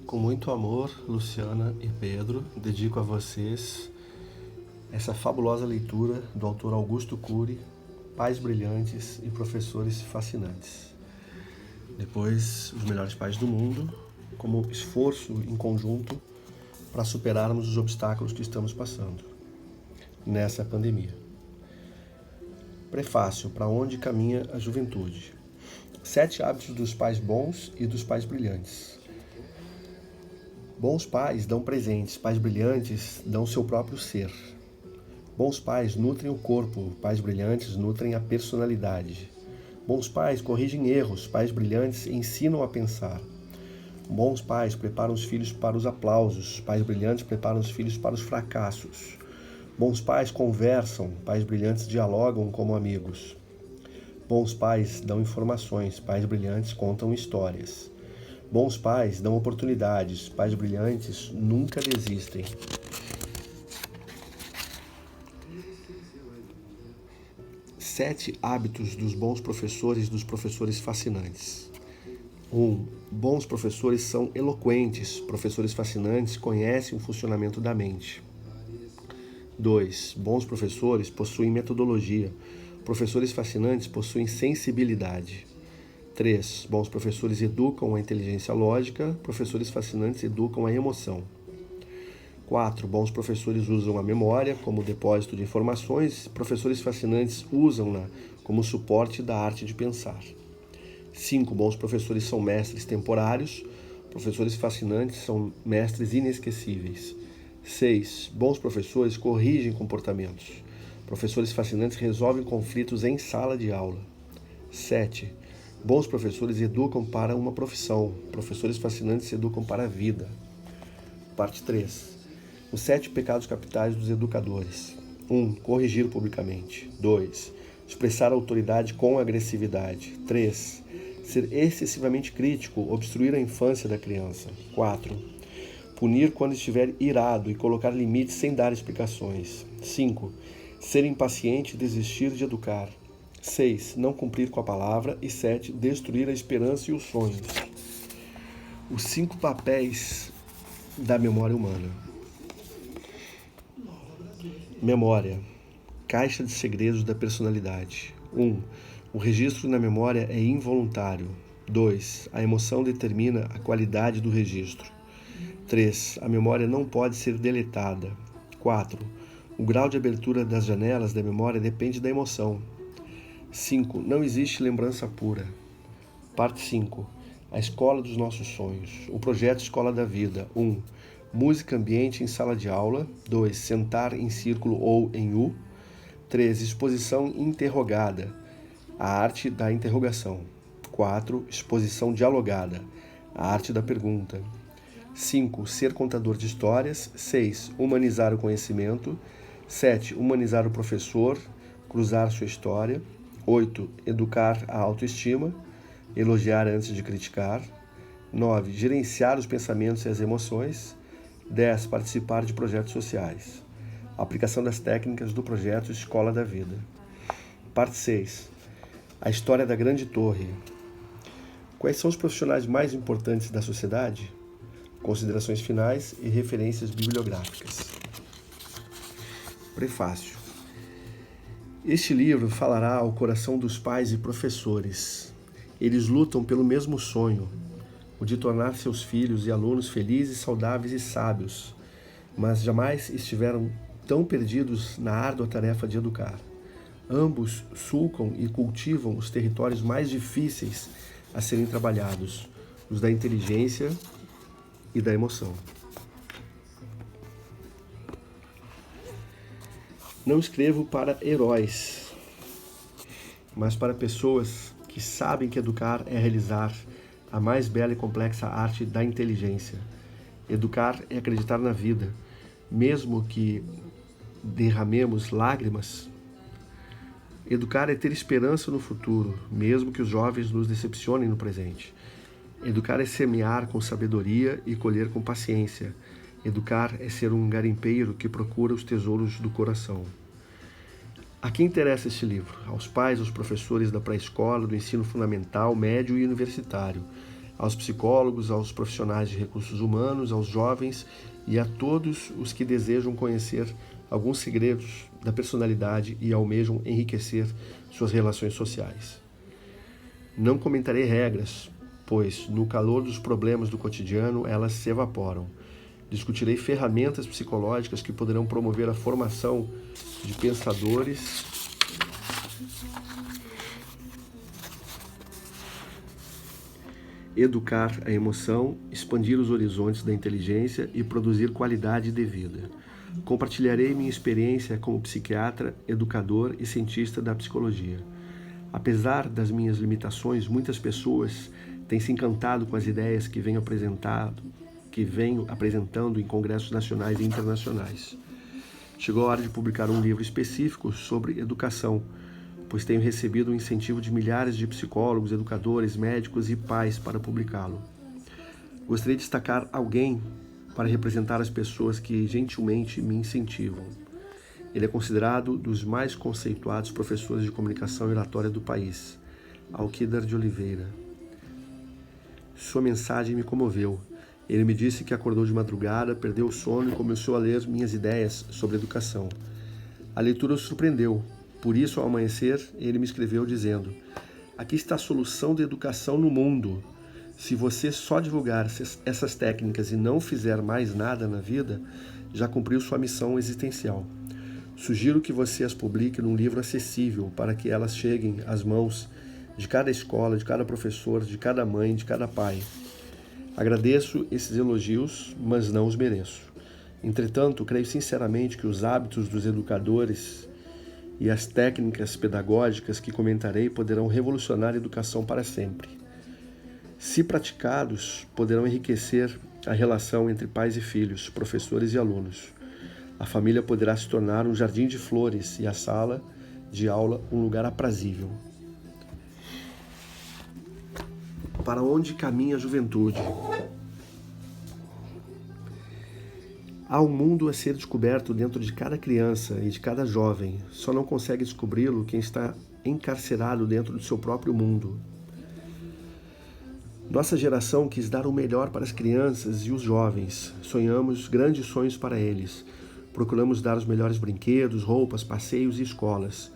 Com muito amor, Luciana e Pedro, dedico a vocês essa fabulosa leitura do autor Augusto Cury, Pais Brilhantes e Professores Fascinantes. Depois, Os Melhores Pais do Mundo, como esforço em conjunto para superarmos os obstáculos que estamos passando nessa pandemia. Prefácio: Para onde caminha a juventude? 7 hábitos dos pais bons e dos pais brilhantes. Bons pais dão presentes, pais brilhantes dão seu próprio ser. Bons pais nutrem o corpo, pais brilhantes nutrem a personalidade. Bons pais corrigem erros, pais brilhantes ensinam a pensar. Bons pais preparam os filhos para os aplausos, pais brilhantes preparam os filhos para os fracassos. Bons pais conversam, pais brilhantes dialogam como amigos. Bons pais dão informações, pais brilhantes contam histórias. Bons pais dão oportunidades, pais brilhantes nunca desistem. Sete hábitos dos bons professores e dos professores fascinantes. 1. Bons professores são eloquentes, professores fascinantes conhecem o funcionamento da mente. 2. Bons professores possuem metodologia, professores fascinantes possuem sensibilidade. 3. Bons professores educam a inteligência lógica, professores fascinantes educam a emoção. 4. Bons professores usam a memória como depósito de informações, professores fascinantes usam-na como suporte da arte de pensar. 5. Bons professores são mestres temporários, professores fascinantes são mestres inesquecíveis. 6. Bons professores corrigem comportamentos, professores fascinantes resolvem conflitos em sala de aula. 7. Bons professores educam para uma profissão, professores fascinantes educam para a vida. Parte 3. Os 7 pecados capitais dos educadores. 1. Corrigir publicamente. 2. Expressar autoridade com agressividade. 3. Ser excessivamente crítico, obstruir a infância da criança. 4. Punir quando estiver irado e colocar limites sem dar explicações. 5. Ser impaciente e desistir de educar. 6. Não cumprir com a palavra. E 7. Destruir a esperança e os sonhos. Os 5 papéis da memória humana. Memória. Caixa de segredos da personalidade. 1. O registro na memória é involuntário. 2. A emoção determina a qualidade do registro. 3. A memória não pode ser deletada. 4. O grau de abertura das janelas da memória depende da emoção. 5. Não existe lembrança pura. Parte 5. A escola dos nossos sonhos. O projeto Escola da Vida. 1. Música ambiente em sala de aula. 2. Sentar em círculo ou em U. 3. Exposição interrogada. A arte da interrogação. 4. Exposição dialogada. A arte da pergunta. 5. Ser contador de histórias. 6. Humanizar o conhecimento. 7. Humanizar o professor. Cruzar sua história. 8. Educar a autoestima, elogiar antes de criticar. 9. Gerenciar os pensamentos e as emoções. 10. Participar de projetos sociais. Aplicação das técnicas do projeto Escola da Vida. Parte 6. A história da Grande Torre. Quais são os profissionais mais importantes da sociedade? Considerações finais e referências bibliográficas. Prefácio. Este livro falará ao coração dos pais e professores. Eles lutam pelo mesmo sonho, o de tornar seus filhos e alunos felizes, saudáveis e sábios, mas jamais estiveram tão perdidos na árdua tarefa de educar. Ambos sulcam e cultivam os territórios mais difíceis a serem trabalhados, os da inteligência e da emoção. Não escrevo para heróis, mas para pessoas que sabem que educar é realizar a mais bela e complexa arte da inteligência. Educar é acreditar na vida, mesmo que derramemos lágrimas. Educar é ter esperança no futuro, mesmo que os jovens nos decepcionem no presente. Educar é semear com sabedoria e colher com paciência. Educar é ser um garimpeiro que procura os tesouros do coração. A quem interessa este livro? Aos pais, aos professores da pré-escola, do ensino fundamental, médio e universitário. aos psicólogos, aos profissionais de recursos humanos, aos jovens e a todos os que desejam conhecer alguns segredos da personalidade e almejam enriquecer suas relações sociais. Não comentarei regras, pois, no calor dos problemas do cotidiano, elas se evaporam. Discutirei ferramentas psicológicas que poderão promover a formação de pensadores educar a emoção, expandir os horizontes da inteligência e produzir qualidade de vida. Compartilharei minha experiência como psiquiatra, educador e cientista da psicologia. Apesar das minhas limitações, muitas pessoas têm se encantado com as ideias que venho apresentando em congressos nacionais e internacionais. Chegou a hora de publicar um livro específico sobre educação, pois tenho recebido o incentivo de milhares de psicólogos, educadores, médicos e pais para publicá-lo. Gostaria de destacar alguém para representar as pessoas que gentilmente me incentivam. Ele é considerado dos mais conceituados professores de comunicação e oratória do país, Alquídar de Oliveira. Sua mensagem me comoveu. Ele me disse que acordou de madrugada, perdeu o sono e começou a ler minhas ideias sobre educação. A leitura o surpreendeu. Por isso, ao amanhecer, ele me escreveu dizendo: aqui está a solução da educação no mundo. Se você só divulgar essas técnicas e não fizer mais nada na vida, já cumpriu sua missão existencial. Sugiro que você as publique num livro acessível para que elas cheguem às mãos de cada escola, de cada professor, de cada mãe, de cada pai. Agradeço esses elogios, mas não os mereço. Entretanto, creio sinceramente que os hábitos dos educadores e as técnicas pedagógicas que comentarei poderão revolucionar a educação para sempre. Se praticados, poderão enriquecer a relação entre pais e filhos, professores e alunos. A família poderá se tornar um jardim de flores e a sala de aula um lugar aprazível. Para onde caminha a juventude? Há um mundo a ser descoberto dentro de cada criança e de cada jovem. Só não consegue descobri-lo quem está encarcerado dentro do seu próprio mundo. Nossa geração quis dar o melhor para as crianças e os jovens. Sonhamos grandes sonhos para eles. Procuramos dar os melhores brinquedos, roupas, passeios e escolas.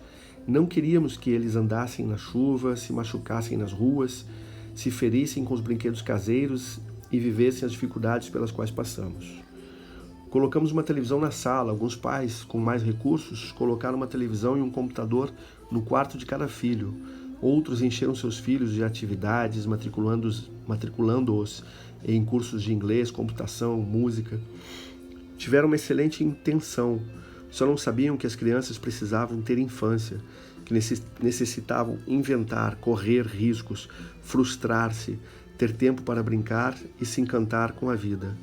Não queríamos que eles andassem na chuva, se machucassem nas ruas, se ferissem com os brinquedos caseiros e vivessem as dificuldades pelas quais passamos. Colocamos uma televisão na sala. Alguns pais, com mais recursos, colocaram uma televisão e um computador no quarto de cada filho. Outros encheram seus filhos de atividades, matriculando-os em cursos de inglês, computação, música. Tiveram uma excelente intenção, só não sabiam que as crianças precisavam ter infância, que necessitavam inventar, correr riscos, frustrar-se, ter tempo para brincar e se encantar com a vida.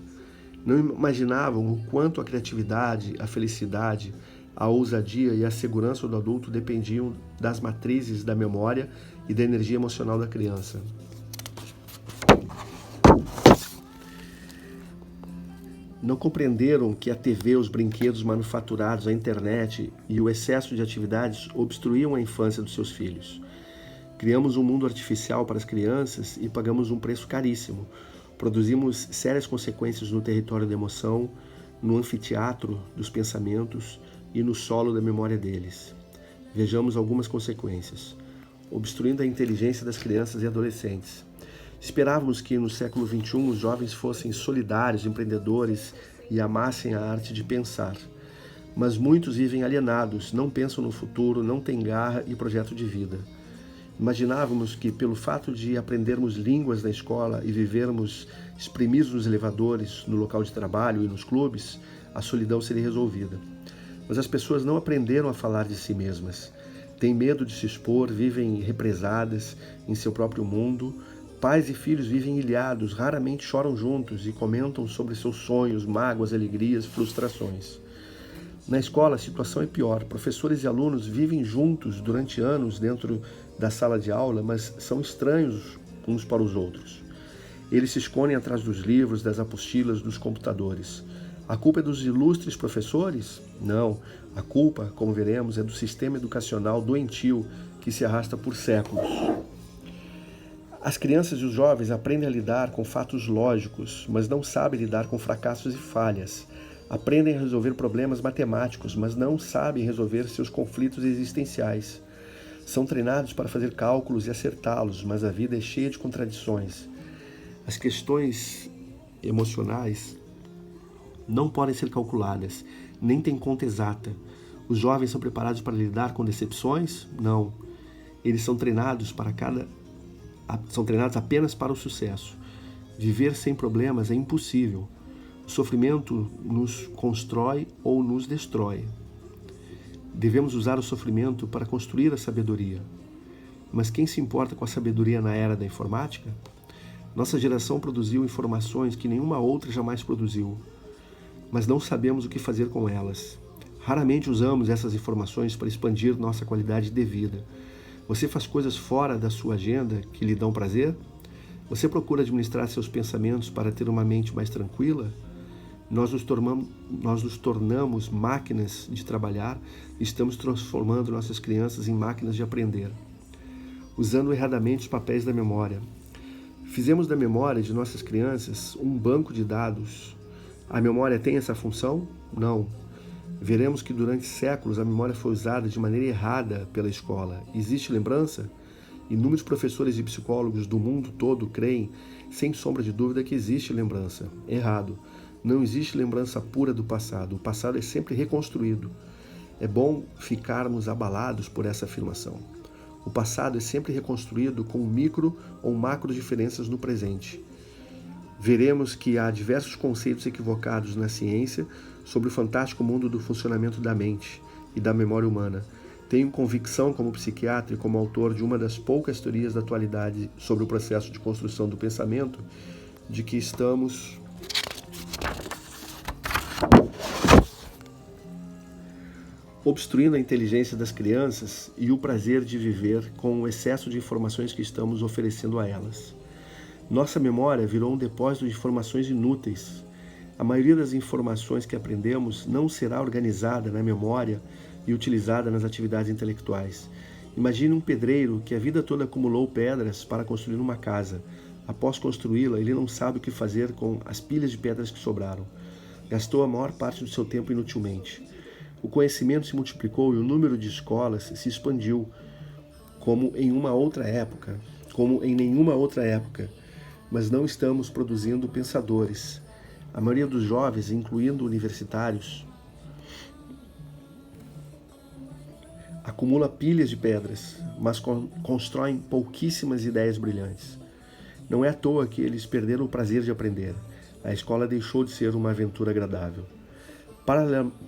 Não imaginavam o quanto a criatividade, a felicidade, a ousadia e a segurança do adulto dependiam das matrizes da memória e da energia emocional da criança. Não compreenderam que a TV, os brinquedos manufaturados, a internet e o excesso de atividades obstruíam a infância dos seus filhos. Criamos um mundo artificial para as crianças e pagamos um preço caríssimo. Produzimos sérias consequências no território da emoção, no anfiteatro dos pensamentos e no solo da memória deles. Vejamos algumas consequências. Obstruindo a inteligência das crianças e adolescentes. Esperávamos que no século XXI os jovens fossem solidários, empreendedores e amassem a arte de pensar. Mas muitos vivem alienados, não pensam no futuro, não têm garra e projeto de vida. Imaginávamos que, pelo fato de aprendermos línguas na escola e vivermos espremidos nos elevadores, no local de trabalho e nos clubes, a solidão seria resolvida. Mas as pessoas não aprenderam a falar de si mesmas. Têm medo de se expor, vivem represadas em seu próprio mundo. Pais e filhos vivem ilhados, raramente choram juntos e comentam sobre seus sonhos, mágoas, alegrias, frustrações. Na escola, a situação é pior. Professores e alunos vivem juntos durante anos dentro da sala de aula, mas são estranhos uns para os outros. Eles se escondem atrás dos livros, das apostilas, dos computadores. A culpa é dos ilustres professores? Não. A culpa, como veremos, é do sistema educacional doentio que se arrasta por séculos. As crianças e os jovens aprendem a lidar com fatos lógicos, mas não sabem lidar com fracassos e falhas. Aprendem a resolver problemas matemáticos, mas não sabem resolver seus conflitos existenciais. São treinados para fazer cálculos e acertá-los, mas a vida é cheia de contradições. As questões emocionais não podem ser calculadas, nem têm conta exata. Os jovens são preparados para lidar com decepções? Não. Eles são treinados apenas para o sucesso. Viver sem problemas é impossível. O sofrimento nos constrói ou nos destrói. Devemos usar o sofrimento para construir a sabedoria. Mas quem se importa com a sabedoria na era da informática? Nossa geração produziu informações que nenhuma outra jamais produziu, mas não sabemos o que fazer com elas. Raramente usamos essas informações para expandir nossa qualidade de vida. Você faz coisas fora da sua agenda que lhe dão prazer? Você procura administrar seus pensamentos para ter uma mente mais tranquila? Nós nos tornamos máquinas de trabalhar e estamos transformando nossas crianças em máquinas de aprender, usando erradamente os papéis da memória. Fizemos da memória de nossas crianças um banco de dados. A memória tem essa função? Não. Veremos que durante séculos a memória foi usada de maneira errada pela escola. Existe lembrança? Inúmeros professores e psicólogos do mundo todo creem, sem sombra de dúvida, que existe lembrança. Errado. Não existe lembrança pura do passado. O passado é sempre reconstruído. É bom ficarmos abalados por essa afirmação. O passado é sempre reconstruído com micro ou macro diferenças no presente. Veremos que há diversos conceitos equivocados na ciência sobre o fantástico mundo do funcionamento da mente e da memória humana. Tenho convicção, como psiquiatra e como autor de uma das poucas teorias da atualidade sobre o processo de construção do pensamento, de que estamos obstruindo a inteligência das crianças e o prazer de viver com o excesso de informações que estamos oferecendo a elas. Nossa memória virou um depósito de informações inúteis. A maioria das informações que aprendemos não será organizada na memória e utilizada nas atividades intelectuais. Imagine um pedreiro que a vida toda acumulou pedras para construir uma casa. Após construí-la, ele não sabe o que fazer com as pilhas de pedras que sobraram. Gastou a maior parte do seu tempo inutilmente. O conhecimento se multiplicou e o número de escolas se expandiu, como em nenhuma outra época, mas não estamos produzindo pensadores. A maioria dos jovens, incluindo universitários, acumula pilhas de pedras, mas constroem pouquíssimas ideias brilhantes. Não é à toa que eles perderam o prazer de aprender. A escola deixou de ser uma aventura agradável.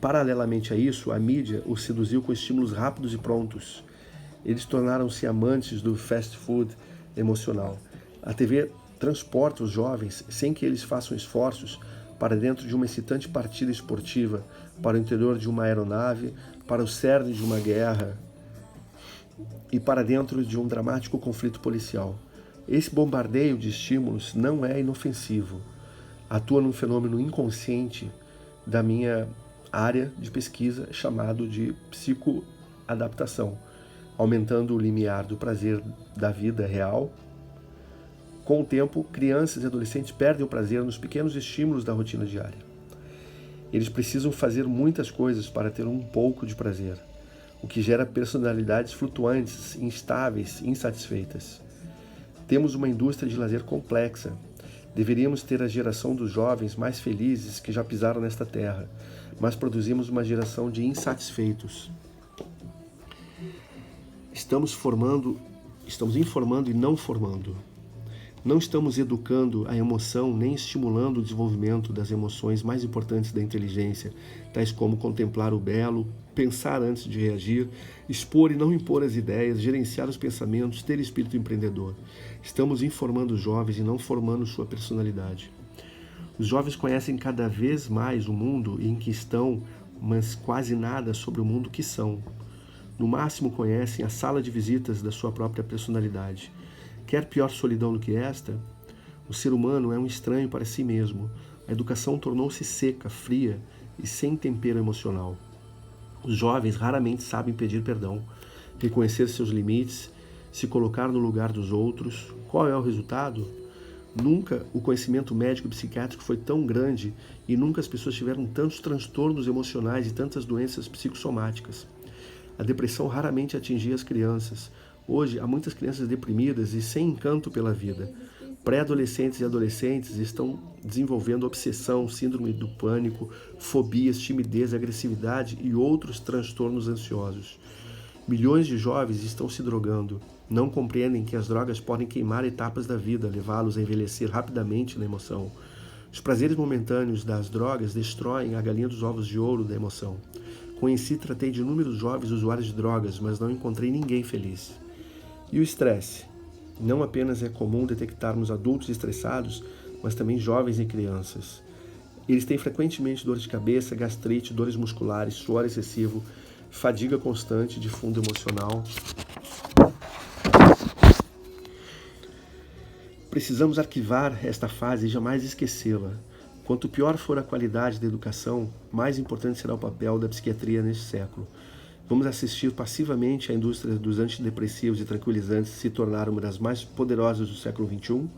Paralelamente a isso, a mídia os seduziu com estímulos rápidos e prontos. Eles tornaram-se amantes do fast food emocional. A TV transporta os jovens, sem que eles façam esforços, para dentro de uma excitante partida esportiva, para o interior de uma aeronave, para o cerne de uma guerra e para dentro de um dramático conflito policial. Esse bombardeio de estímulos não é inofensivo. Atua num fenômeno inconsciente da minha área de pesquisa chamado de psicoadaptação, aumentando o limiar do prazer da vida real. Com o tempo, crianças e adolescentes perdem o prazer nos pequenos estímulos da rotina diária. Eles precisam fazer muitas coisas para ter um pouco de prazer, o que gera personalidades flutuantes, instáveis, insatisfeitas. Temos uma indústria de lazer complexa. Deveríamos ter a geração dos jovens mais felizes que já pisaram nesta terra, mas produzimos uma geração de insatisfeitos. Estamos informando e não formando. Não estamos educando a emoção nem estimulando o desenvolvimento das emoções mais importantes da inteligência, tais como contemplar o belo, pensar antes de reagir, expor e não impor as ideias, gerenciar os pensamentos, ter espírito empreendedor. Estamos informando os jovens e não formando sua personalidade. Os jovens conhecem cada vez mais o mundo em que estão, mas quase nada sobre o mundo que são. No máximo conhecem a sala de visitas da sua própria personalidade. Quer pior solidão do que esta? O ser humano é um estranho para si mesmo. A educação tornou-se seca, fria e sem tempero emocional. Os jovens raramente sabem pedir perdão, reconhecer seus limites, se colocar no lugar dos outros. Qual é o resultado? Nunca o conhecimento médico e psiquiátrico foi tão grande e nunca as pessoas tiveram tantos transtornos emocionais e tantas doenças psicossomáticas. A depressão raramente atingia as crianças. Hoje, há muitas crianças deprimidas e sem encanto pela vida. Pré-adolescentes e adolescentes estão desenvolvendo obsessão, síndrome do pânico, fobias, timidez, agressividade e outros transtornos ansiosos. Milhões de jovens estão se drogando. Não compreendem que as drogas podem queimar etapas da vida, levá-los a envelhecer rapidamente na emoção. Os prazeres momentâneos das drogas destroem a galinha dos ovos de ouro da emoção. Conheci e tratei de inúmeros jovens usuários de drogas, mas não encontrei ninguém feliz. E o estresse? Não apenas é comum detectarmos adultos estressados, mas também jovens e crianças. Eles têm frequentemente dor de cabeça, gastrite, dores musculares, suor excessivo, fadiga constante de fundo emocional. Precisamos arquivar esta fase e jamais esquecê-la. Quanto pior for a qualidade da educação, mais importante será o papel da psiquiatria neste século. Vamos assistir passivamente à indústria dos antidepressivos e tranquilizantes se tornar uma das mais poderosas do século XXI?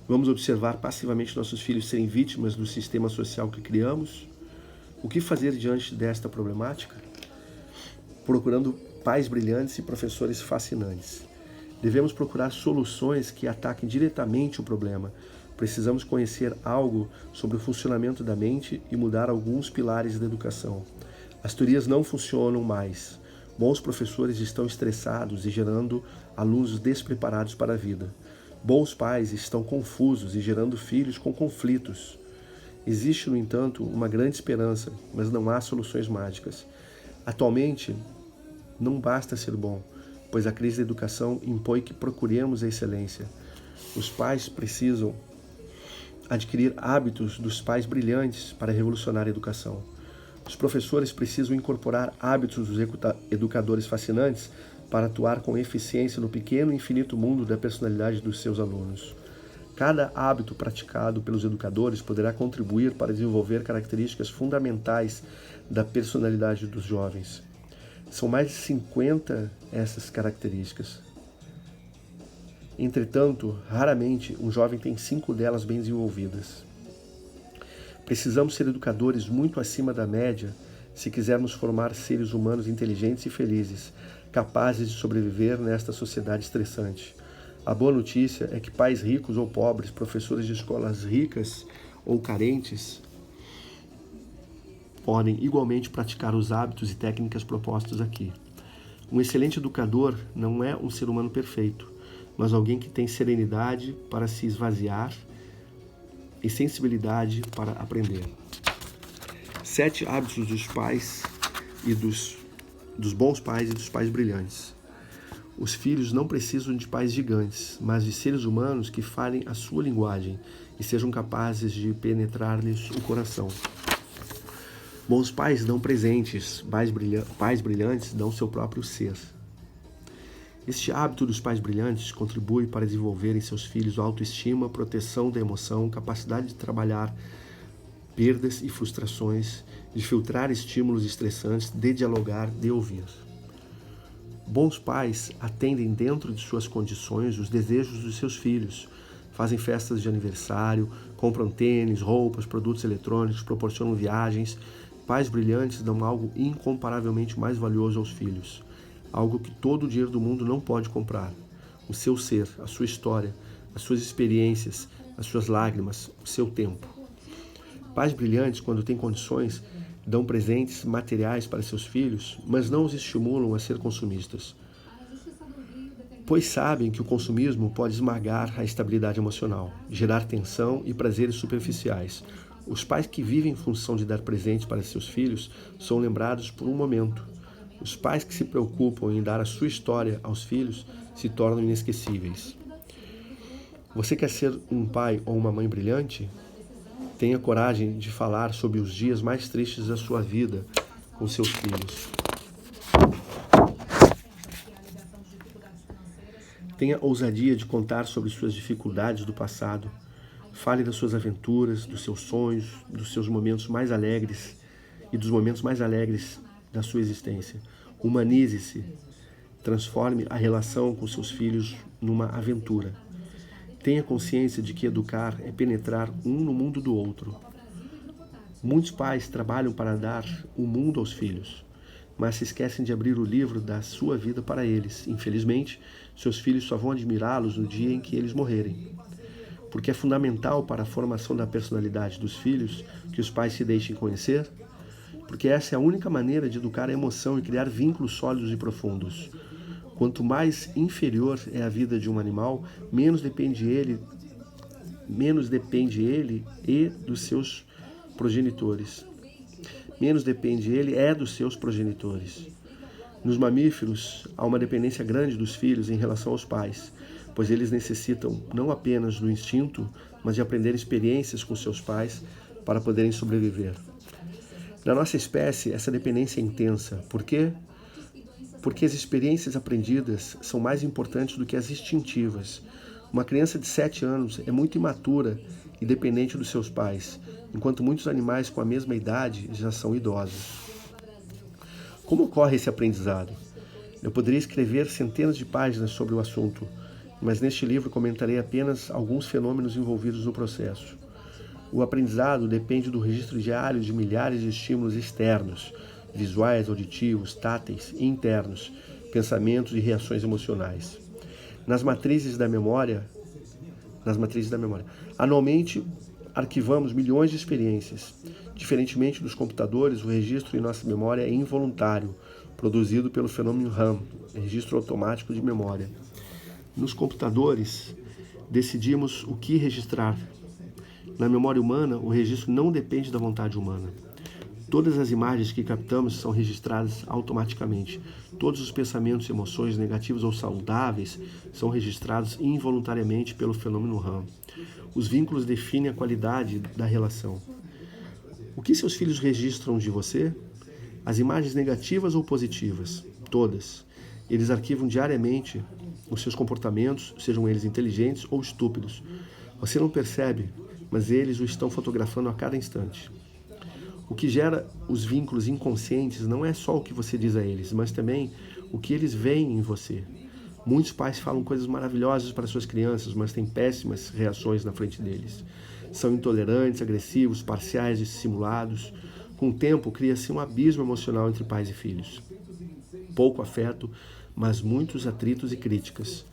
Vamos observar passivamente nossos filhos serem vítimas do sistema social que criamos? O que fazer diante desta problemática? Procurando pais brilhantes e professores fascinantes. Devemos procurar soluções que ataquem diretamente o problema. Precisamos conhecer algo sobre o funcionamento da mente e mudar alguns pilares da educação. As teorias não funcionam mais. Bons professores estão estressados e gerando alunos despreparados para a vida. Bons pais estão confusos e gerando filhos com conflitos. Existe, no entanto, uma grande esperança, mas não há soluções mágicas. Atualmente, não basta ser bom, pois a crise da educação impõe que procuremos a excelência. Os pais precisam adquirir hábitos dos pais brilhantes para revolucionar a educação. Os professores precisam incorporar hábitos dos educadores fascinantes para atuar com eficiência no pequeno e infinito mundo da personalidade dos seus alunos. Cada hábito praticado pelos educadores poderá contribuir para desenvolver características fundamentais da personalidade dos jovens. São mais de 50 essas características. Entretanto, raramente um jovem tem 5 delas bem desenvolvidas. Precisamos ser educadores muito acima da média se quisermos formar seres humanos inteligentes e felizes, capazes de sobreviver nesta sociedade estressante. A boa notícia é que pais ricos ou pobres, professores de escolas ricas ou carentes, podem igualmente praticar os hábitos e técnicas propostos aqui. Um excelente educador não é um ser humano perfeito, mas alguém que tem serenidade para se esvaziar e sensibilidade para aprender. 7 hábitos dos pais e dos bons pais e dos pais brilhantes. Os filhos não precisam de pais gigantes, mas de seres humanos que falem a sua linguagem e sejam capazes de penetrar-lhes o coração. Bons pais dão presentes, pais brilhantes dão seu próprio ser. Este hábito dos pais brilhantes contribui para desenvolver em seus filhos autoestima, proteção da emoção, capacidade de trabalhar perdas e frustrações, de filtrar estímulos estressantes, de dialogar, de ouvir. Bons pais atendem dentro de suas condições os desejos dos seus filhos, fazem festas de aniversário, compram tênis, roupas, produtos eletrônicos, proporcionam viagens. Pais brilhantes dão algo incomparavelmente mais valioso aos filhos, algo que todo o dinheiro do mundo não pode comprar: o seu ser, a sua história, as suas experiências, as suas lágrimas, o seu tempo. Pais brilhantes, quando têm condições, dão presentes materiais para seus filhos, mas não os estimulam a ser consumistas, pois sabem que o consumismo pode esmagar a estabilidade emocional, gerar tensão e prazeres superficiais. Os pais que vivem em função de dar presentes para seus filhos são lembrados por um momento. Os pais que se preocupam em dar a sua história aos filhos se tornam inesquecíveis. Você quer ser um pai ou uma mãe brilhante? Tenha coragem de falar sobre os dias mais tristes da sua vida com seus filhos. Tenha ousadia de contar sobre suas dificuldades do passado. Fale das suas aventuras, dos seus sonhos, dos seus momentos mais alegres e dos momentos mais alegres da sua existência. Humanize-se. Transforme a relação com seus filhos numa aventura. Tenha consciência de que educar é penetrar um no mundo do outro. Muitos pais trabalham para dar o mundo aos filhos, mas se esquecem de abrir o livro da sua vida para eles. Infelizmente, seus filhos só vão admirá-los no dia em que eles morrerem. Porque é fundamental para a formação da personalidade dos filhos que os pais se deixem conhecer, porque essa é a única maneira de educar a emoção e criar vínculos sólidos e profundos. Quanto mais inferior é a vida de um animal, menos depende ele e dos seus progenitores. Menos depende ele é dos seus progenitores. Nos mamíferos, há uma dependência grande dos filhos em relação aos pais, pois eles necessitam não apenas do instinto, mas de aprender experiências com seus pais para poderem sobreviver. Na nossa espécie, essa dependência é intensa. Por quê? Porque as experiências aprendidas são mais importantes do que as instintivas. Uma criança de 7 anos é muito imatura e dependente dos seus pais, enquanto muitos animais com a mesma idade já são idosos. Como ocorre esse aprendizado? Eu poderia escrever centenas de páginas sobre o assunto, mas neste livro comentarei apenas alguns fenômenos envolvidos no processo. O aprendizado depende do registro diário de milhares de estímulos externos, visuais, auditivos, táteis e internos, pensamentos e reações emocionais. Nas matrizes da memória, anualmente arquivamos milhões de experiências. Diferentemente dos computadores, o registro em nossa memória é involuntário, produzido pelo fenômeno RAM, registro automático de memória. Nos computadores, decidimos o que registrar. Na memória humana, o registro não depende da vontade humana. Todas as imagens que captamos são registradas automaticamente. Todos os pensamentos e emoções negativos ou saudáveis são registrados involuntariamente pelo fenômeno RAM. Os vínculos definem a qualidade da relação. O que seus filhos registram de você? As imagens negativas ou positivas? Todas. Eles arquivam diariamente os seus comportamentos, sejam eles inteligentes ou estúpidos. Você não percebe, mas eles o estão fotografando a cada instante. O que gera os vínculos inconscientes não é só o que você diz a eles, mas também o que eles veem em você. Muitos pais falam coisas maravilhosas para suas crianças, mas têm péssimas reações na frente deles. São intolerantes, agressivos, parciais e simulados. Com o tempo, cria-se um abismo emocional entre pais e filhos. Pouco afeto, mas muitos atritos e críticas.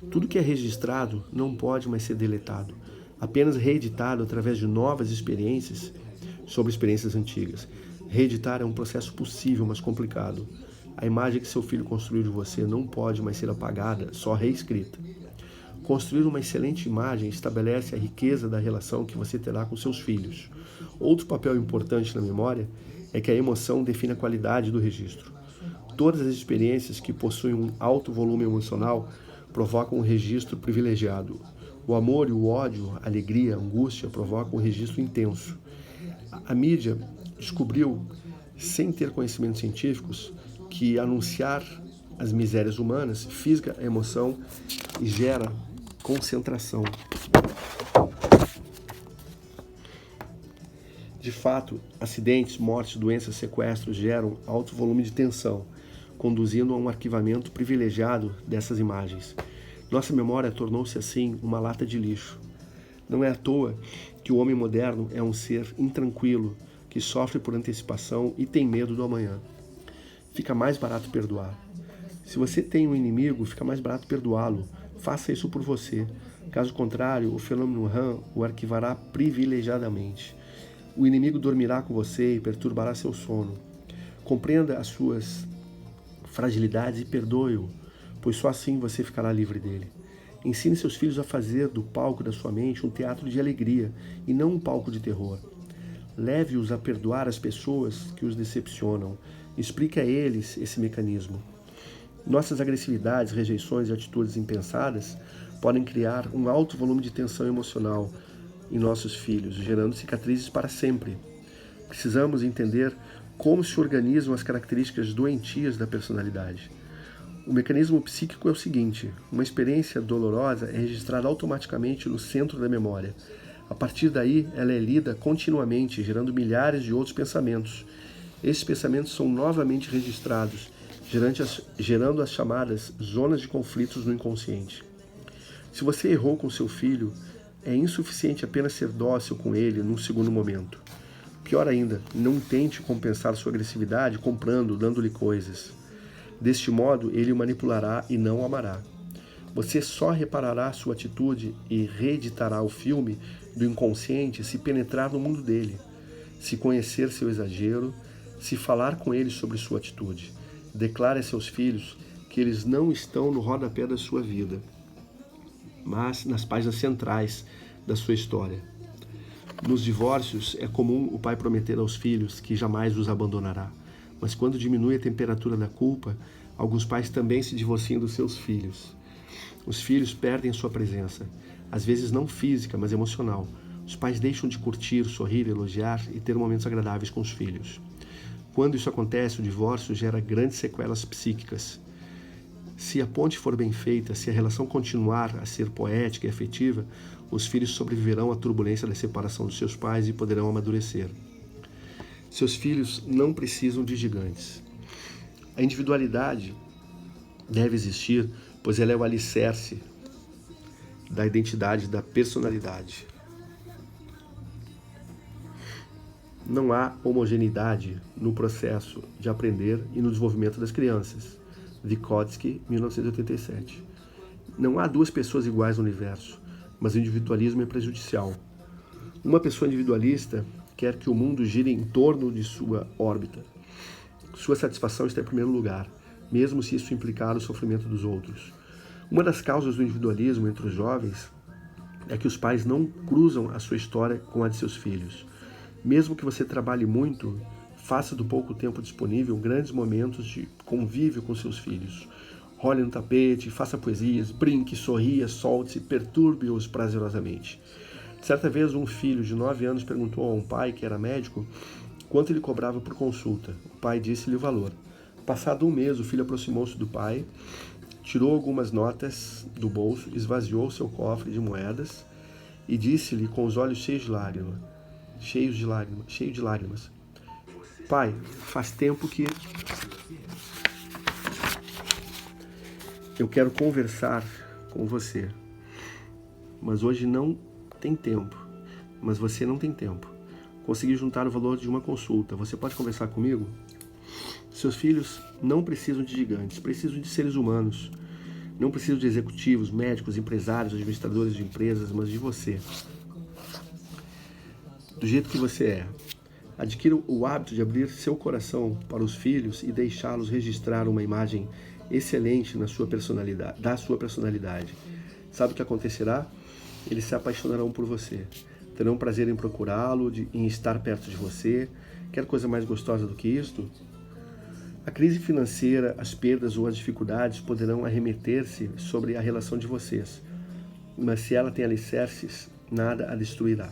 Tudo que é registrado não pode mais ser deletado, apenas reeditado através de novas experiências sobre experiências antigas. Reeditar é um processo possível, mas complicado. A imagem que seu filho construiu de você não pode mais ser apagada, só reescrita. Construir uma excelente imagem estabelece a riqueza da relação que você terá com seus filhos. Outro papel importante na memória é que a emoção define a qualidade do registro. Todas as experiências que possuem um alto volume emocional provocam um registro privilegiado. O amor e o ódio, a alegria, a angústia provocam um registro intenso. A mídia descobriu, sem ter conhecimentos científicos, que anunciar as misérias humanas fisga a emoção e gera concentração. De fato, acidentes, mortes, doenças, sequestros geram alto volume de tensão, conduzindo a um arquivamento privilegiado dessas imagens. Nossa memória tornou-se assim uma lata de lixo. Não é à toa que o homem moderno é um ser intranquilo, que sofre por antecipação e tem medo do amanhã. Fica mais barato perdoar. Se você tem um inimigo, fica mais barato perdoá-lo. Faça isso por você. Caso contrário, o fenômeno RAM o arquivará privilegiadamente. O inimigo dormirá com você e perturbará seu sono. Compreenda as suas fragilidades e perdoe-o, pois só assim você ficará livre dele. Ensine seus filhos a fazer do palco da sua mente um teatro de alegria e não um palco de terror. Leve-os a perdoar as pessoas que os decepcionam. Explique a eles esse mecanismo. Nossas agressividades, rejeições e atitudes impensadas podem criar um alto volume de tensão emocional em nossos filhos, gerando cicatrizes para sempre. Precisamos entender como se organizam as características doentias da personalidade. O mecanismo psíquico é o seguinte: uma experiência dolorosa é registrada automaticamente no centro da memória. A partir daí, ela é lida continuamente, gerando milhares de outros pensamentos. Esses pensamentos são novamente registrados gerando as chamadas zonas de conflitos no inconsciente. Se você errou com seu filho, é insuficiente apenas ser dócil com ele num segundo momento. Pior ainda, não tente compensar sua agressividade comprando, dando-lhe coisas. Deste modo, ele o manipulará e não o amará. Você só reparará sua atitude e reeditará o filme do inconsciente se penetrar no mundo dele, se conhecer seu exagero, se falar com ele sobre sua atitude. Declare a seus filhos que eles não estão no rodapé da sua vida, mas nas páginas centrais da sua história. Nos divórcios, é comum o pai prometer aos filhos que jamais os abandonará, mas quando diminui a temperatura da culpa, alguns pais também se divorciam dos seus filhos. Os filhos perdem sua presença, às vezes não física, mas emocional. Os pais deixam de curtir, sorrir, elogiar e ter momentos agradáveis com os filhos. Quando isso acontece, o divórcio gera grandes sequelas psíquicas. Se a ponte for bem feita, se a relação continuar a ser poética e afetiva, os filhos sobreviverão à turbulência da separação dos seus pais e poderão amadurecer. Seus filhos não precisam de gigantes. A individualidade deve existir, pois ela é o alicerce da identidade, da personalidade. Não há homogeneidade no processo de aprender e no desenvolvimento das crianças. Vygotsky, 1987. Não há duas pessoas iguais no universo, mas o individualismo é prejudicial. Uma pessoa individualista quer que o mundo gire em torno de sua órbita. Sua satisfação está em primeiro lugar, mesmo se isso implicar o sofrimento dos outros. Uma das causas do individualismo entre os jovens é que os pais não cruzam a sua história com a de seus filhos. Mesmo que você trabalhe muito, faça do pouco tempo disponível grandes momentos de convívio com seus filhos. Role no tapete, faça poesias, brinque, sorria, solte-se, perturbe-os prazerosamente. Certa vez, um filho de 9 anos perguntou a um pai, que era médico, quanto ele cobrava por consulta. O pai disse-lhe o valor. Passado um mês, o filho aproximou-se do pai, tirou algumas notas do bolso, esvaziou seu cofre de moedas e disse-lhe com os olhos cheios de lágrimas, pai, faz tempo que eu quero conversar com você, mas hoje não tem tempo. Mas você não tem tempo. Consegui juntar o valor de uma consulta. Você pode conversar comigo? Seus filhos não precisam de gigantes, precisam de seres humanos. Não precisam de executivos, médicos, empresários, administradores de empresas, mas de você. Do jeito que você é. Adquira o hábito de abrir seu coração para os filhos e deixá-los registrar uma imagem excelente da sua personalidade. Sabe o que acontecerá? Eles se apaixonarão por você. Terão prazer em procurá-lo, em estar perto de você. Quer coisa mais gostosa do que isto? A crise financeira, as perdas ou as dificuldades poderão arremeter-se sobre a relação de vocês. Mas se ela tem alicerces, nada a destruirá.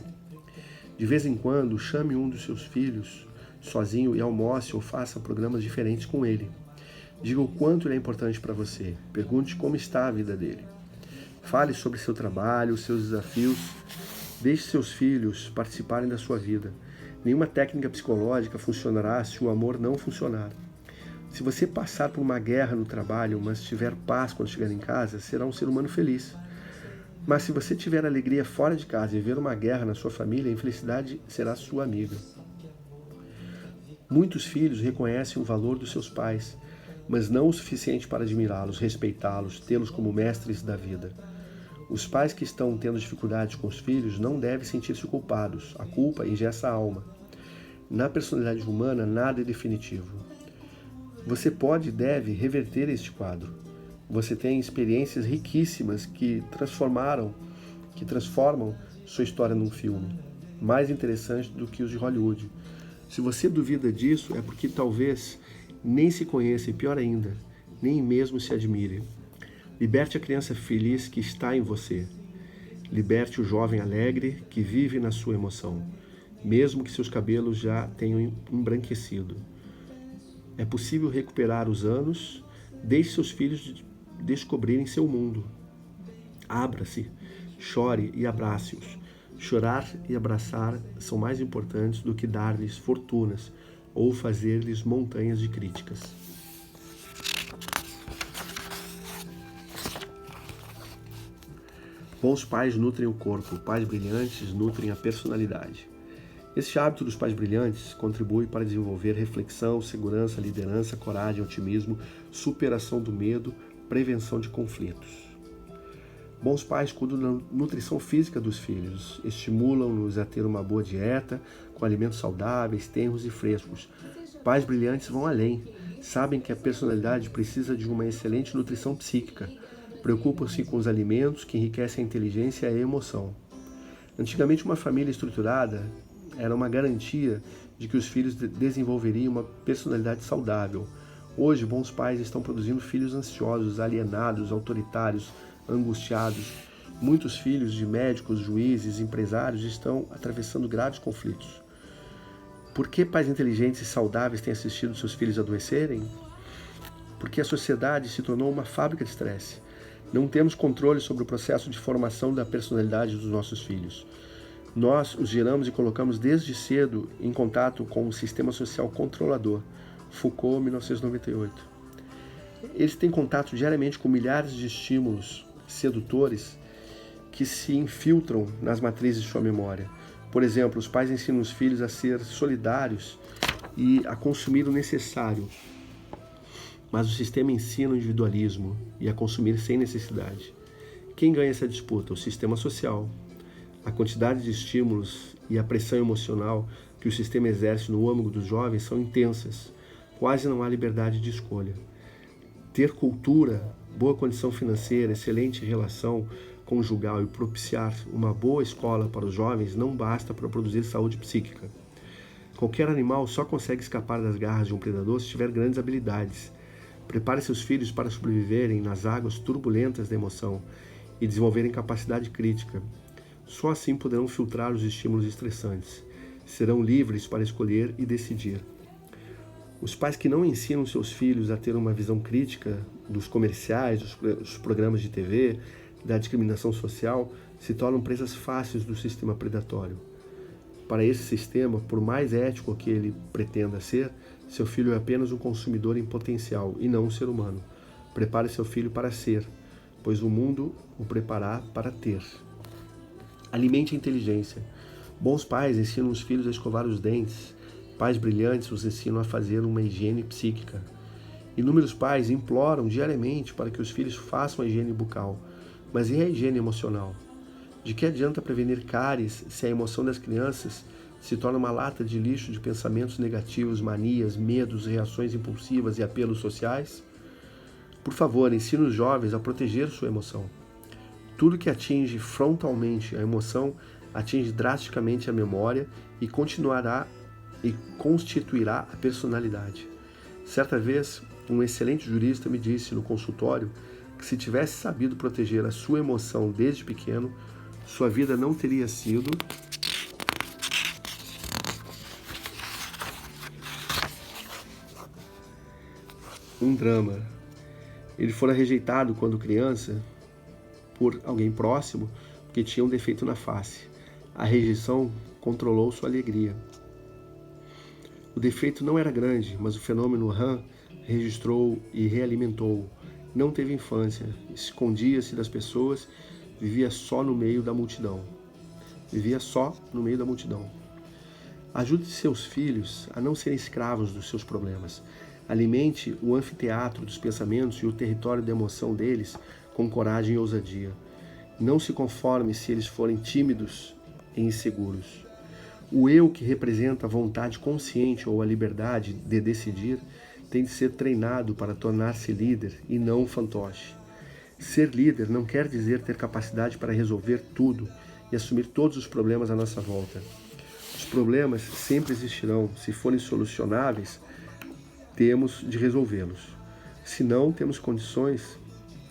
De vez em quando, chame um dos seus filhos sozinho e almoce ou faça programas diferentes com ele. Diga o quanto ele é importante para você. Pergunte como está a vida dele. Fale sobre seu trabalho, seus desafios. Deixe seus filhos participarem da sua vida. Nenhuma técnica psicológica funcionará se o amor não funcionar. Se você passar por uma guerra no trabalho, mas tiver paz quando chegar em casa, será um ser humano feliz. Mas se você tiver alegria fora de casa e ver uma guerra na sua família, a infelicidade será sua amiga. Muitos filhos reconhecem o valor dos seus pais, mas não o suficiente para admirá-los, respeitá-los, tê-los como mestres da vida. Os pais que estão tendo dificuldades com os filhos não devem sentir-se culpados. A culpa engessa a alma. Na personalidade humana, nada é definitivo. Você pode e deve reverter este quadro. Você tem experiências riquíssimas que transformam sua história num filme, mais interessante do que os de Hollywood. Se você duvida disso, é porque talvez nem se conheça e, pior ainda, nem mesmo se admire. Liberte a criança feliz que está em você. Liberte o jovem alegre que vive na sua emoção, mesmo que seus cabelos já tenham embranquecido. É possível recuperar os anos. Deixe seus filhos descobrirem seu mundo. Abra-se, chore e abrace-os. Chorar e abraçar são mais importantes do que dar-lhes fortunas ou fazer-lhes montanhas de críticas. Bons pais nutrem o corpo, pais brilhantes nutrem a personalidade. Este hábito dos pais brilhantes contribui para desenvolver reflexão, segurança, liderança, coragem, otimismo, superação do medo, prevenção de conflitos. Bons pais cuidam da nutrição física dos filhos, estimulam-nos a ter uma boa dieta, com alimentos saudáveis, tenros e frescos. Pais brilhantes vão além, sabem que a personalidade precisa de uma excelente nutrição psíquica, preocupam-se com os alimentos que enriquecem a inteligência e a emoção. Antigamente, uma família estruturada era uma garantia de que os filhos desenvolveriam uma personalidade saudável. Hoje, bons pais estão produzindo filhos ansiosos, alienados, autoritários, angustiados. Muitos filhos de médicos, juízes, empresários estão atravessando graves conflitos. Por que pais inteligentes e saudáveis têm assistido seus filhos adoecerem? Porque a sociedade se tornou uma fábrica de estresse. Não temos controle sobre o processo de formação da personalidade dos nossos filhos. Nós os geramos e colocamos desde cedo em contato com um sistema social controlador. Foucault, 1998. Eles têm contato diariamente com milhares de estímulos sedutores que se infiltram nas matrizes de sua memória. Por exemplo, os pais ensinam os filhos a ser solidários e a consumir o necessário, mas o sistema ensina o individualismo e a consumir sem necessidade. Quem ganha essa disputa? O sistema social. A quantidade de estímulos e a pressão emocional que o sistema exerce no âmago dos jovens são intensas. Quase não há liberdade de escolha. Ter cultura, boa condição financeira, excelente relação conjugal e propiciar uma boa escola para os jovens não basta para produzir saúde psíquica. Qualquer animal só consegue escapar das garras de um predador se tiver grandes habilidades. Prepare seus filhos para sobreviverem nas águas turbulentas da emoção e desenvolverem capacidade crítica. Só assim poderão filtrar os estímulos estressantes. Serão livres para escolher e decidir. Os pais que não ensinam seus filhos a ter uma visão crítica dos comerciais, dos programas de TV, da discriminação social, se tornam presas fáceis do sistema predatório. Para esse sistema, por mais ético que ele pretenda ser, seu filho é apenas um consumidor em potencial e não um ser humano. Prepare seu filho para ser, pois o mundo o preparará para ter. Alimente a inteligência. Bons pais ensinam os filhos a escovar os dentes. Pais brilhantes os ensinam a fazer uma higiene psíquica. Inúmeros pais imploram diariamente para que os filhos façam a higiene bucal. Mas e a higiene emocional? De que adianta prevenir cáries se a emoção das crianças se torna uma lata de lixo de pensamentos negativos, manias, medos, reações impulsivas e apelos sociais? Por favor, ensine os jovens a proteger sua emoção. Tudo que atinge frontalmente a emoção atinge drasticamente a memória e constituirá a personalidade. Certa vez, um excelente jurista me disse no consultório que se tivesse sabido proteger a sua emoção desde pequeno, sua vida não teria sido um drama. Ele fora rejeitado quando criança por alguém próximo porque tinha um defeito na face. A rejeição controlou sua alegria. O defeito não era grande, mas o fenômeno RAM registrou e realimentou. Não teve infância, escondia-se das pessoas, vivia só no meio da multidão. Ajude seus filhos a não serem escravos dos seus problemas. Alimente o anfiteatro dos pensamentos e o território da emoção deles com coragem e ousadia. Não se conforme se eles forem tímidos e inseguros. O eu, que representa a vontade consciente ou a liberdade de decidir, tem de ser treinado para tornar-se líder e não um fantoche. Ser líder não quer dizer ter capacidade para resolver tudo e assumir todos os problemas à nossa volta. Os problemas sempre existirão. Se forem solucionáveis, temos de resolvê-los. Se não temos condições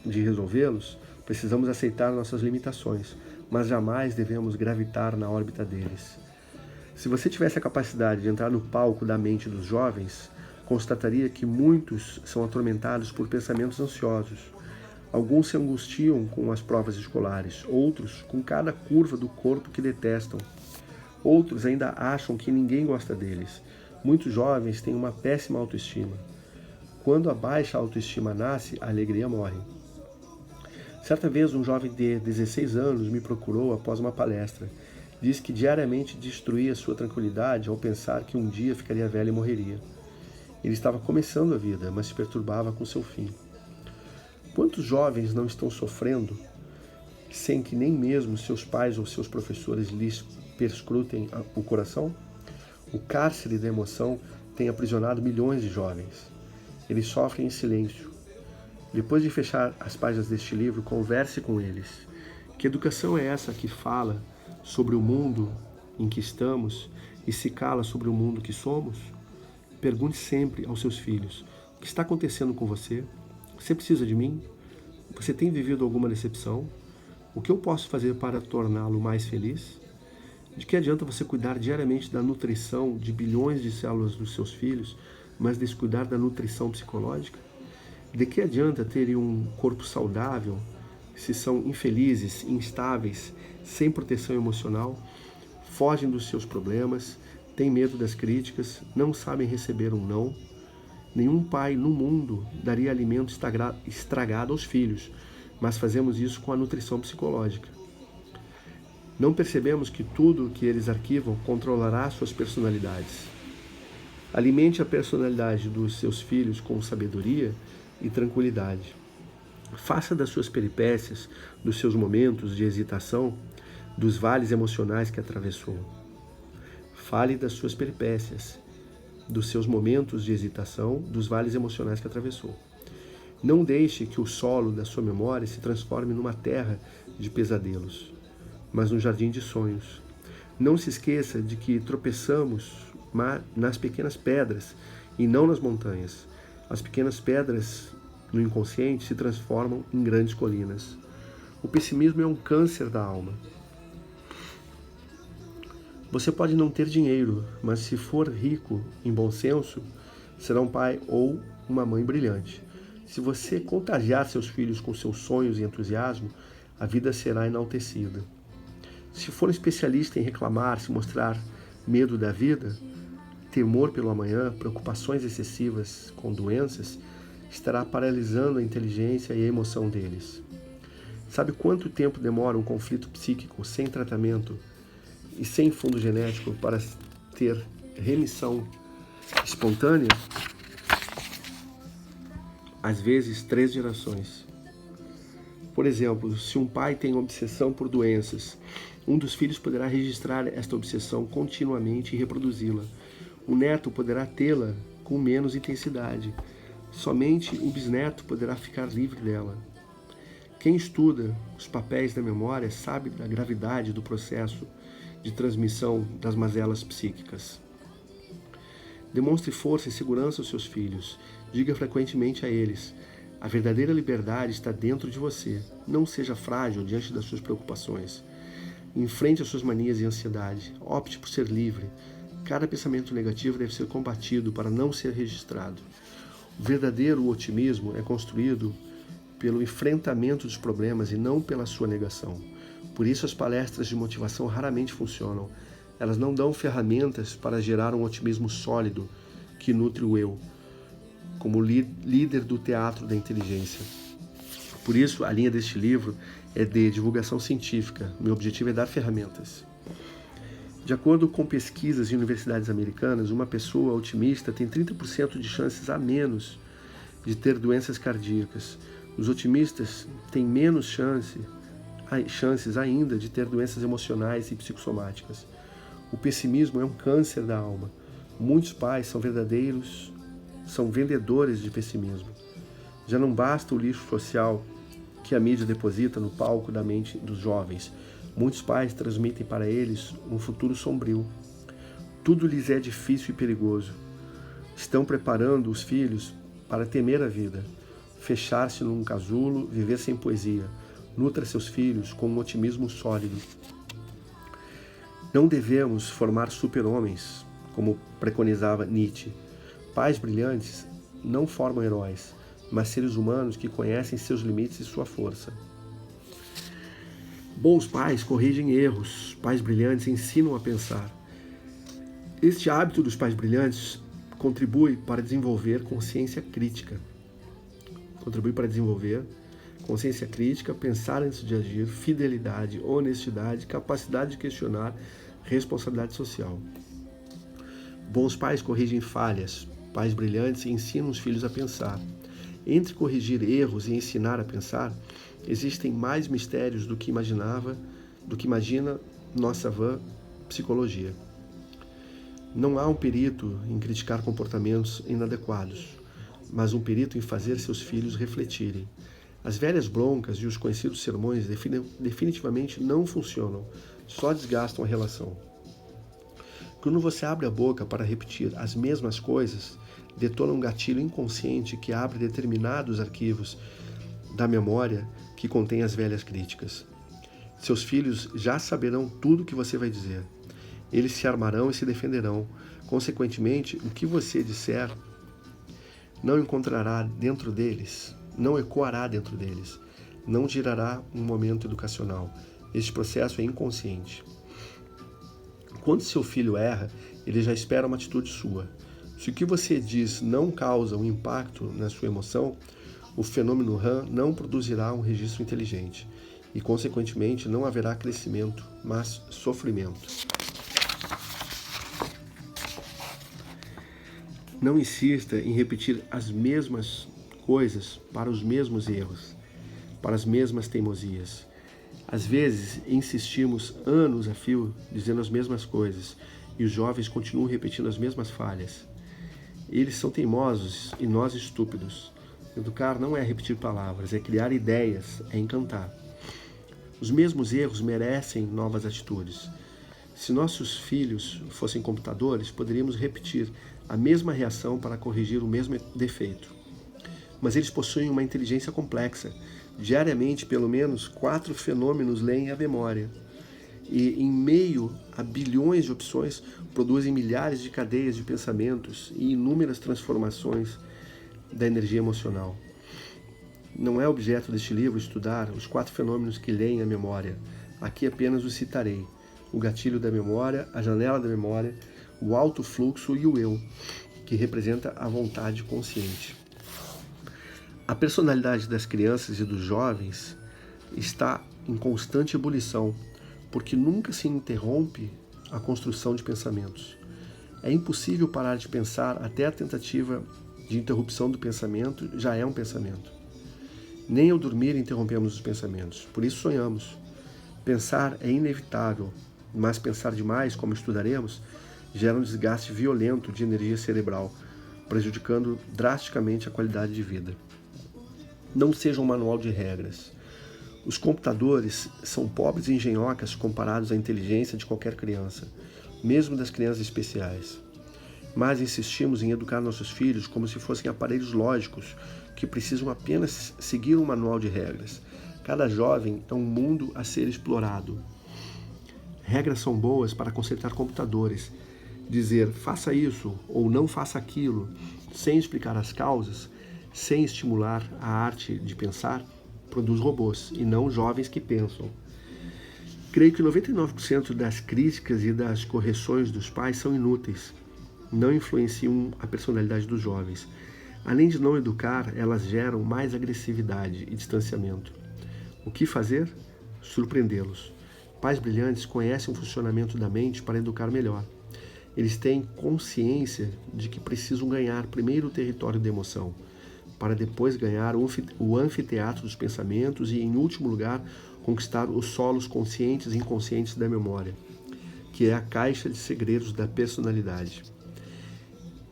de resolvê-los, precisamos aceitar nossas limitações, mas jamais devemos gravitar na órbita deles. Se você tivesse a capacidade de entrar no palco da mente dos jovens, constataria que muitos são atormentados por pensamentos ansiosos. Alguns se angustiam com as provas escolares, outros com cada curva do corpo que detestam. Outros ainda acham que ninguém gosta deles. Muitos jovens têm uma péssima autoestima. Quando a baixa autoestima nasce, a alegria morre. Certa vez, um jovem de 16 anos me procurou após uma palestra. Disse que diariamente destruía sua tranquilidade ao pensar que um dia ficaria velho e morreria. Ele estava começando a vida, mas se perturbava com seu fim. Quantos jovens não estão sofrendo sem que nem mesmo seus pais ou seus professores lhes perscrutem o coração? O cárcere da emoção tem aprisionado milhões de jovens. Eles sofrem em silêncio. Depois de fechar as páginas deste livro, converse com eles. Que educação é essa que fala sobre o mundo em que estamos e se cala sobre o mundo que somos? Pergunte sempre aos seus filhos: o que está acontecendo com você? Você precisa de mim? Você tem vivido alguma decepção? O que eu posso fazer para torná-lo mais feliz? De que adianta você cuidar diariamente da nutrição de bilhões de células dos seus filhos, mas descuidar da nutrição psicológica? De que adianta terem um corpo saudável se são infelizes, instáveis, sem proteção emocional, fogem dos seus problemas, têm medo das críticas, não sabem receber um não? Nenhum pai no mundo daria alimento estragado aos filhos, mas fazemos isso com a nutrição psicológica. Não percebemos que tudo que eles arquivam controlará suas personalidades. Alimente a personalidade dos seus filhos com sabedoria e tranquilidade. Faça das suas peripécias, dos seus momentos de hesitação, dos vales emocionais que atravessou. Fale das suas peripécias, dos seus momentos de hesitação, dos vales emocionais que atravessou. Não deixe que o solo da sua memória se transforme numa terra de pesadelos, mas num jardim de sonhos. Não se esqueça de que tropeçamos nas pequenas pedras e não nas montanhas. As pequenas pedras no inconsciente se transformam em grandes colinas. O pessimismo é um câncer da alma. Você pode não ter dinheiro, mas se for rico em bom senso, será um pai ou uma mãe brilhante. Se você contagiar seus filhos com seus sonhos e entusiasmo, a vida será enaltecida. Se for um especialista em reclamar, se mostrar medo da vida, temor pelo amanhã, preocupações excessivas com doenças, estará paralisando a inteligência e a emoção deles. Sabe quanto tempo demora um conflito psíquico sem tratamento e sem fundo genético para ter remissão espontânea? Às vezes, 3 gerações. Por exemplo, se um pai tem obsessão por doenças, um dos filhos poderá registrar esta obsessão continuamente e reproduzi-la. O neto poderá tê-la com menos intensidade. Somente o bisneto poderá ficar livre dela. Quem estuda os papéis da memória sabe da gravidade do processo de transmissão das mazelas psíquicas. Demonstre força e segurança aos seus filhos. Diga frequentemente a eles: a verdadeira liberdade está dentro de você. Não seja frágil diante das suas preocupações. Enfrente as suas manias e ansiedade. Opte por ser livre. Cada pensamento negativo deve ser combatido para não ser registrado. O verdadeiro otimismo é construído pelo enfrentamento dos problemas e não pela sua negação. Por isso as palestras de motivação raramente funcionam. Elas não dão ferramentas para gerar um otimismo sólido que nutre o eu, como líder do teatro da inteligência. Por isso, a linha deste livro é de divulgação científica. Meu objetivo é dar ferramentas. De acordo com pesquisas em universidades americanas, uma pessoa otimista tem 30% de chances a menos de ter doenças cardíacas. Os otimistas têm menos chances ainda de ter doenças emocionais e psicossomáticas. O pessimismo é um câncer da alma. Muitos pais são vendedores de pessimismo. Já não basta o lixo social que a mídia deposita no palco da mente dos jovens. Muitos pais transmitem para eles um futuro sombrio. Tudo lhes é difícil e perigoso. Estão preparando os filhos para temer a vida, fechar-se num casulo, viver sem poesia. Nutra seus filhos com um otimismo sólido. Não devemos formar super-homens, como preconizava Nietzsche. Pais brilhantes não formam heróis, mas seres humanos que conhecem seus limites e sua força. Bons pais corrigem erros, pais brilhantes ensinam a pensar. Este hábito dos pais brilhantes contribui para desenvolver consciência crítica. Contribui para desenvolver consciência crítica, pensar antes de agir, fidelidade, honestidade, capacidade de questionar, responsabilidade social. Bons pais corrigem falhas, pais brilhantes ensinam os filhos a pensar. Entre corrigir erros e ensinar a pensar, existem mais mistérios do que imagina nossa vã psicologia. Não há um perito em criticar comportamentos inadequados, mas um perito em fazer seus filhos refletirem. As velhas broncas e os conhecidos sermões definitivamente não funcionam, só desgastam a relação. Quando você abre a boca para repetir as mesmas coisas, detona um gatilho inconsciente que abre determinados arquivos da memória que contém as velhas críticas. Seus filhos já saberão tudo o que você vai dizer. Eles se armarão e se defenderão. Consequentemente, o que você disser não encontrará dentro deles, não ecoará dentro deles, não girará um momento educacional. Este processo é inconsciente. Quando seu filho erra, ele já espera uma atitude sua. Se o que você diz não causa um impacto na sua emoção, o fenômeno RAM não produzirá um registro inteligente e, consequentemente, não haverá crescimento, mas sofrimento. Não insista em repetir as mesmas coisas para os mesmos erros, para as mesmas teimosias. Às vezes, insistimos anos a fio dizendo as mesmas coisas e os jovens continuam repetindo as mesmas falhas. Eles são teimosos e nós estúpidos. Educar não é repetir palavras, é criar ideias, é encantar. Os mesmos erros merecem novas atitudes. Se nossos filhos fossem computadores, poderíamos repetir a mesma reação para corrigir o mesmo defeito. Mas eles possuem uma inteligência complexa. Diariamente, pelo menos 4 fenômenos leem a memória. E, em meio a bilhões de opções, produzem milhares de cadeias de pensamentos e inúmeras transformações da energia emocional. Não é objeto deste livro estudar os 4 fenômenos que leem a memória. Aqui apenas os citarei: o gatilho da memória, a janela da memória, o alto fluxo e o eu, que representa a vontade consciente. A personalidade das crianças e dos jovens está em constante ebulição, porque nunca se interrompe a construção de pensamentos. É impossível parar de pensar até a tentativa de interrupção do pensamento já é um pensamento. Nem ao dormir interrompemos os pensamentos, por isso sonhamos. Pensar é inevitável, mas pensar demais, como estudaremos, gera um desgaste violento de energia cerebral, prejudicando drasticamente a qualidade de vida. Não seja um manual de regras. Os computadores são pobres engenhocas comparados à inteligência de qualquer criança, mesmo das crianças especiais. Mas insistimos em educar nossos filhos como se fossem aparelhos lógicos que precisam apenas seguir um manual de regras. Cada jovem é um mundo a ser explorado. Regras são boas para consertar computadores. Dizer faça isso ou não faça aquilo, sem explicar as causas, sem estimular a arte de pensar, produz robôs e não jovens que pensam. Creio que 99% das críticas e das correções dos pais são inúteis. Não influenciam a personalidade dos jovens. Além de não educar, elas geram mais agressividade e distanciamento. O que fazer? Surpreendê-los. Pais brilhantes conhecem o funcionamento da mente para educar melhor. Eles têm consciência de que precisam ganhar primeiro o território da emoção, para depois ganhar o anfiteatro dos pensamentos e, em último lugar, conquistar os solos conscientes e inconscientes da memória, que é a caixa de segredos da personalidade.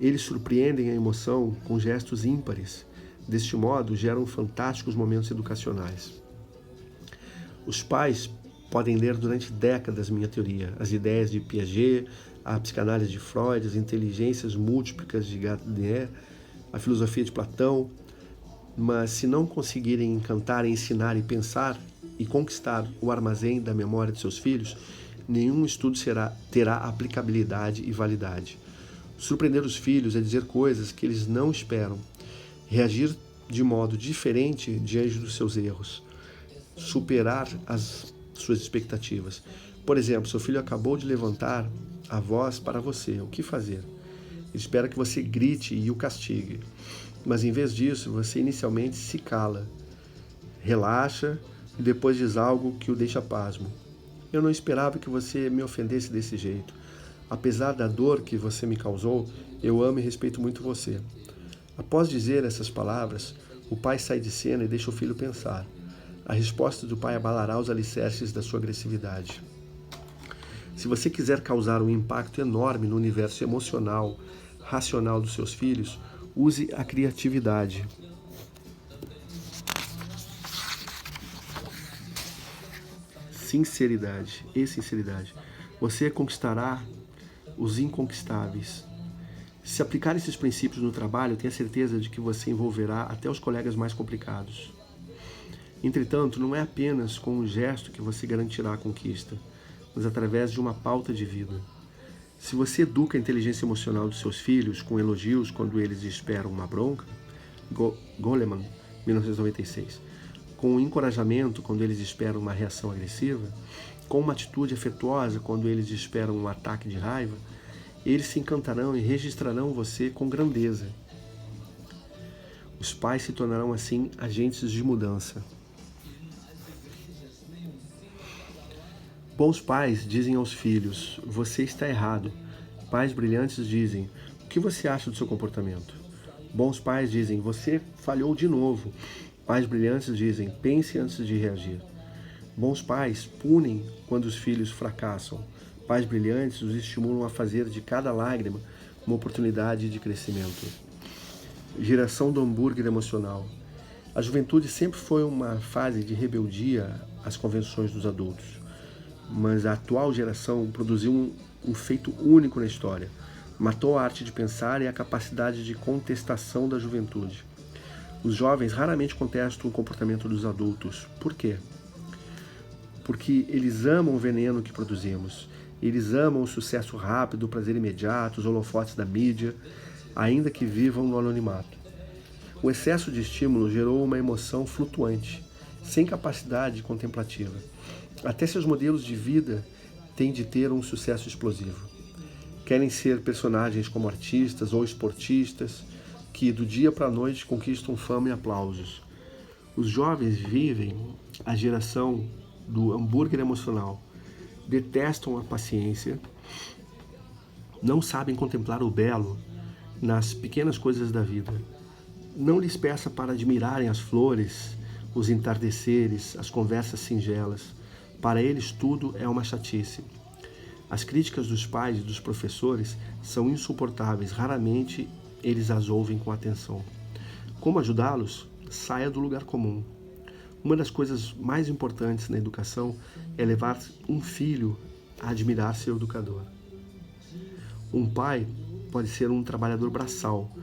Eles surpreendem a emoção com gestos ímpares. Deste modo, geram fantásticos momentos educacionais. Os pais podem ler durante décadas minha teoria, as ideias de Piaget, a psicanálise de Freud, as inteligências múltiplas de Gardner, a filosofia de Platão, mas se não conseguirem encantar, ensinar e pensar e conquistar o armazém da memória de seus filhos, nenhum estudo terá aplicabilidade e validade. Surpreender os filhos é dizer coisas que eles não esperam, reagir de modo diferente diante dos seus erros, superar as suas expectativas. Por exemplo, seu filho acabou de levantar a voz para você, o que fazer? Ele espera que você grite e o castigue, mas em vez disso, você inicialmente se cala. relaxa e depois diz algo que o deixa pasmo. Eu não esperava que você me ofendesse desse jeito. Apesar da dor que você me causou, eu amo e respeito muito você. Após dizer essas palavras, o pai sai de cena e deixa o filho pensar. A resposta do pai abalará os alicerces da sua agressividade. Se você quiser causar um impacto enorme no universo emocional, racional dos seus filhos, use a criatividade. Sinceridade e sinceridade. Você conquistará os inconquistáveis. Se aplicar esses princípios no trabalho, tenha certeza de que você envolverá até os colegas mais complicados. Entretanto, não é apenas com um gesto que você garantirá a conquista, mas através de uma pauta de vida. Se você educa a inteligência emocional dos seus filhos com elogios quando eles esperam uma bronca, Goleman, 1996, com um encorajamento quando eles esperam uma reação agressiva, com uma atitude afetuosa quando eles esperam um ataque de raiva, eles se encantarão e registrarão você com grandeza. Os pais se tornarão assim agentes de mudança. Bons pais dizem aos filhos, você está errado. Pais brilhantes dizem, o que você acha do seu comportamento? Bons pais dizem, você falhou de novo. Pais brilhantes dizem, pense antes de reagir. Bons pais punem quando os filhos fracassam. Pais brilhantes os estimulam a fazer de cada lágrima uma oportunidade de crescimento. Geração do hambúrguer emocional. A juventude sempre foi uma fase de rebeldia às convenções dos adultos. Mas a atual geração produziu um feito único na história. Matou a arte de pensar e a capacidade de contestação da juventude. Os jovens raramente contestam o comportamento dos adultos. Por quê? Porque eles amam o veneno que produzimos. Eles amam o sucesso rápido, o prazer imediato, os holofotes da mídia, ainda que vivam no anonimato. O excesso de estímulo gerou uma emoção flutuante, sem capacidade contemplativa. Até seus modelos de vida têm de ter um sucesso explosivo. Querem ser personagens como artistas ou esportistas que do dia para a noite conquistam fama e aplausos. Os jovens vivem a geração do hambúrguer emocional. Detestam a paciência, não sabem contemplar o belo nas pequenas coisas da vida. Não lhes peça para admirarem as flores, os entardeceres, as conversas singelas. Para eles tudo é uma chatice. As críticas dos pais e dos professores são insuportáveis, raramente eles as ouvem com atenção. Como ajudá-los? Saia do lugar comum. Uma das coisas mais importantes na educação é levar um filho a admirar seu educador. Um pai pode ser um trabalhador braçal,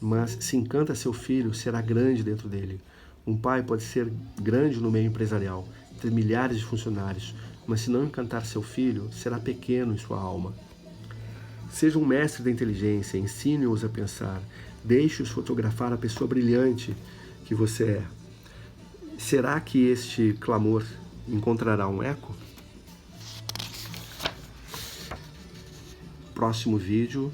mas se encanta seu filho, será grande dentro dele. Um pai pode ser grande no meio empresarial, ter milhares de funcionários, mas se não encantar seu filho, será pequeno em sua alma. Seja um mestre da inteligência, ensine-os a pensar, deixe-os fotografar a pessoa brilhante que você é. Será que este clamor encontrará um eco? Próximo vídeo,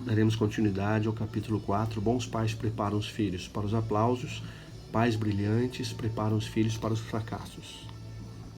daremos continuidade ao capítulo 4. Bons pais preparam os filhos para os aplausos, pais brilhantes preparam os filhos para os fracassos.